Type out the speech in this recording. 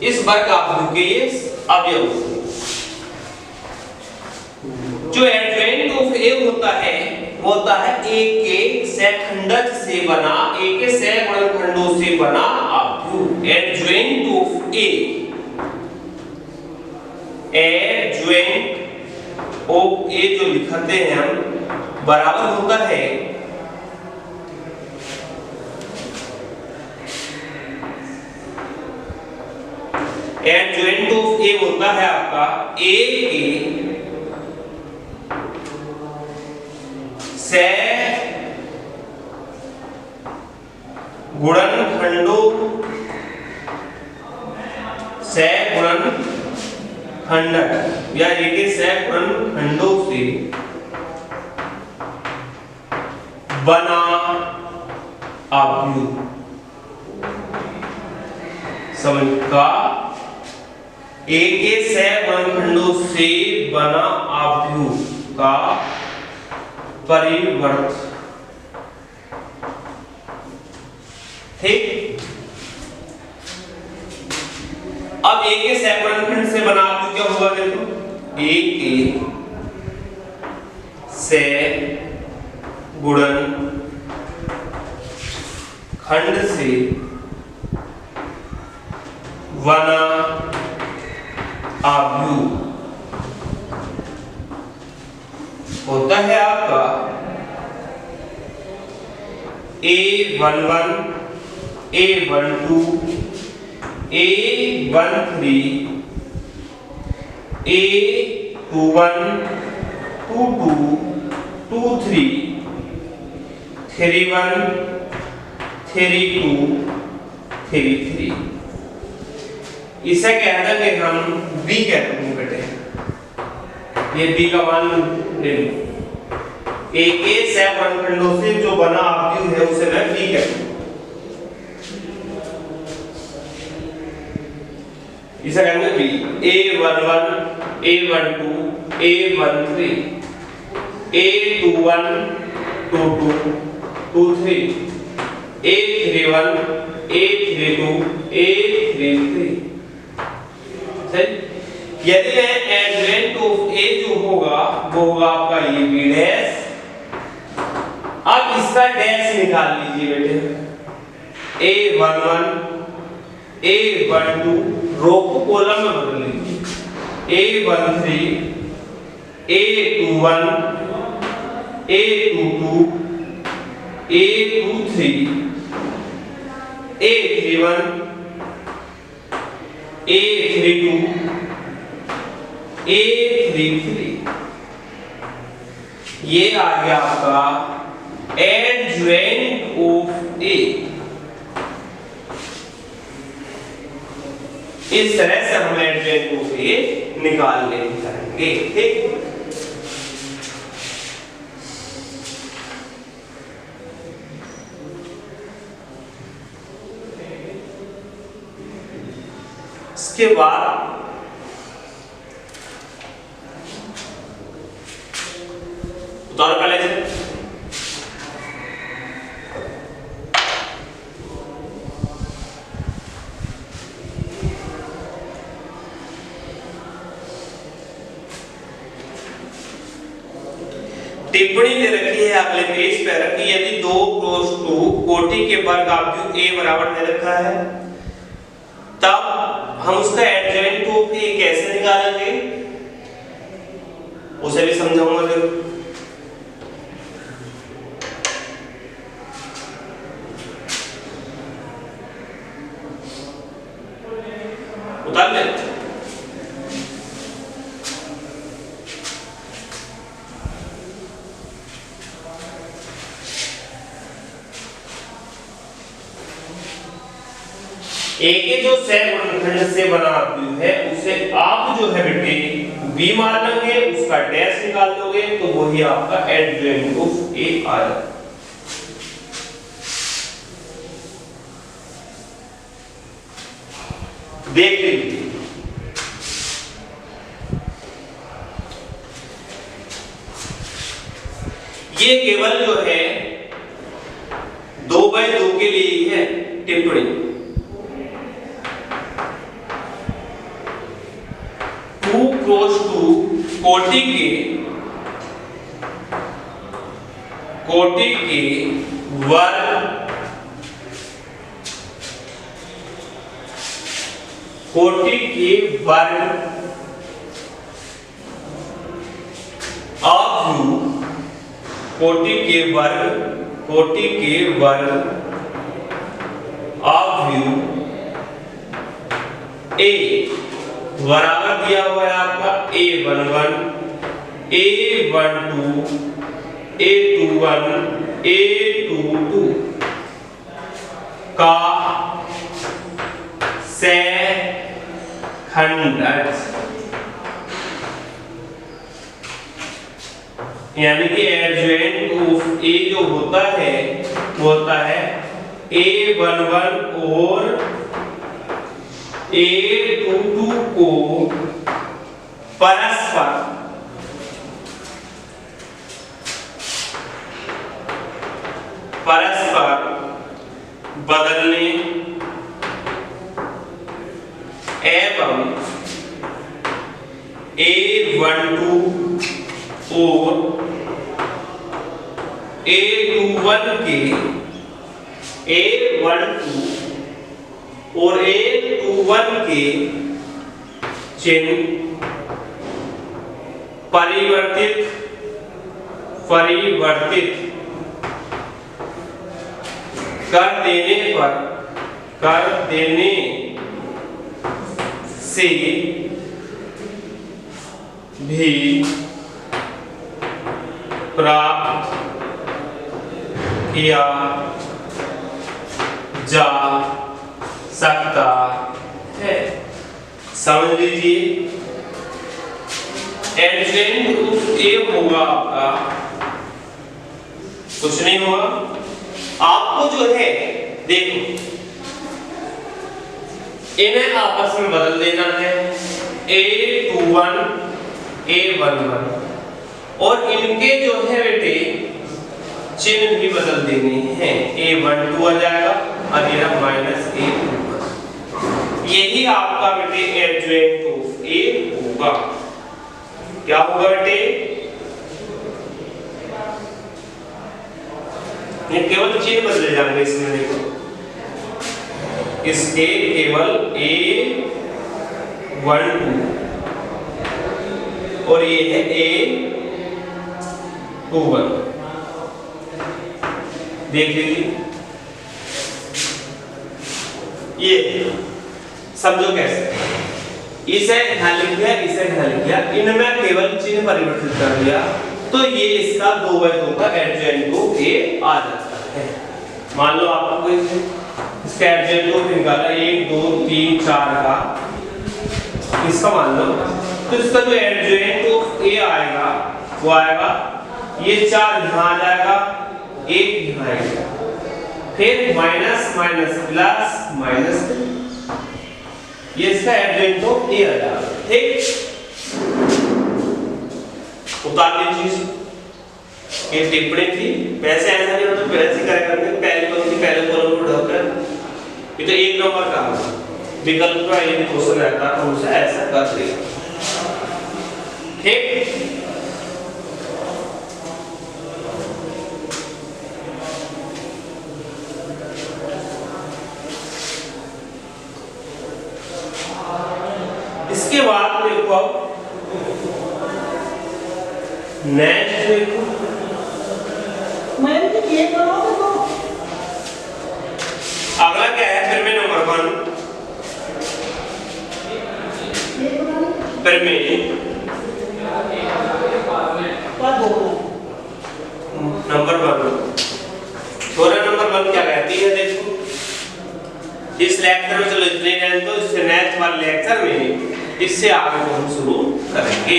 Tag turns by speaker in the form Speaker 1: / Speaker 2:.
Speaker 1: इस वर्ग आव्यूह के ये अवयव होते हैं। जो एडजॉइंट ऑफ ए होता है वो होता है ए के सहखंडज से बना, ए के सह गुणनखंडों से बना अवयव। Adjoint of A, adjoint of A जो लिखते हैं हम बराबर होता है एडजॉइंट ऑफ ए होता है आपका ए के सह गुणनखंडों या ए के सह गुणनखंडों से बना अवयव। समझ का ए के सह गुणनखंडों से बना अवयव का परिवर्त। ठीक, अब ए के सह गुणनखंड से बना अवयव क्या होगा? देखो ए के सह गुणनखंड से बना अवयव होता है आपका A11, A12, A13, A21, 22, 23, 31, 32, 33। इसे कह देंगे हम B कहते हैं बेटे, ये B का मान ले लो। ए के सह गुणनखंडों से जो बना अवयव है उसे मैं B कहता हूं। इसे कहेंगे B। A11, A12, A13, A21, 22, 23, A31, A32, A33। सही। यदि एडजॉइंट ऑफ ए जो होगा वो होगा आपका ये बी डैश। अब इसका डैश निकाल लीजिए बेटे। A11, A12, रो को कॉलम में बदल लीजिए। A13, A21, A22, A23, A31, A32, A33। ये आ गया आपका एडजॉइंट ऑफ ए। इस तरह से हम एडजॉइंट ऑफ ए निकालने करेंगे। ठीक, इसके बाद उतारो पहले से। टिप्पणी दे रखी है अगले पेज पर कि यदि 2 क्रॉस 2 कोटि के वर्ग अवयव ए बराबर दे रखा है तब हम उसका एडजॉइंट ऑफ ए कैसे निकालेंगे उसे भी समझाऊंगा जरूर। उतार ले। ए के जो सह गुणनखंड से बना अवयव है उसे आप जो है बेटे बी मान लेंगे, उसका डैश निकाल दोगे तो वही आपका एडजॉइंट ऑफ ए आ जाएगा। देख लीजिए ये केवल जो है 2/2 के लिए ही है टिप्पणी। क्रॉस टू कोटि के वर्ग कोटि के वर्ग ऑफ यू कोटि के वर्ग ऑफ यू ए बराबर दिया हुआ है आपका a11 a12 a21 a22 का सेखंड, यानी कि एडजॉइंट ऑफ ए जो होता है वो होता है a11 और a22 को परस्पर बदलने एवं a12 और a21 के चिन्ह परिवर्तित कर देने से भी प्राप्त किया जा सकता है। समझ लीजिए, एडजॉइंट ऑफ ए होगा आपका, कुछ नहीं होगा, आपको जो है देखो इन्हें आपस में बदल देना है a21 a11 और इनके जो है बेटे चिन्ह भी बदल देने हैं, a12 आ जाएगा और ये -a21, यही आपका बेटे एडजॉइंट ऑफ ए होगा। क्या होगा बेटे? ये केवल चिन्ह बदले जाएंगे इसमें, देखो इसके केवल a12 और ये है a21, देख लीजिए, ये समझो कैसे, इसे ध्यान लिख दिया, इसे ध्यान लिख दिया, इनमें केवल चिन्ह परिवर्तित कर दिया तो ये इसका 2/2 का एडजॉइंट ऑफ ए आ जाता है। मान लो आपको कोई इसका एडजॉइंट ऑफ निकाला 1 2 3 4 का, इसका मान लो, तो इसका जो एडजॉइंट ऑफ ए आएगा वो आएगा ये 4 यहां आ जाएगा, 1 यहां आएगा, फिर माइनस माइनस प्लस माइनस, ये इसका एडजॉइंट ऑफ ए आ जाएगा। ठीक, उतार लीजिए, ये टिप्पणी थी, वैसे ऐसा नहीं होता, वैसे करें करने पहले कॉलम को उठाकर, ये तो 1 नंबर का विकल्प का ये क्वेश्चन रहता है, उसे ऐसा कर देगा। ठीक, इसके बाद देखो अब नेक्स्ट देखो, अगला क्या है? फिर में नंबर 1 फिर में नंबर 1 थोड़ा नंबर 1 क्या कहती है देखो, इस लेक्चर में चलो इतने, तो इससे नेक्स्ट वाले लेक्चर में इससे आगे हम शुरू करेंगे।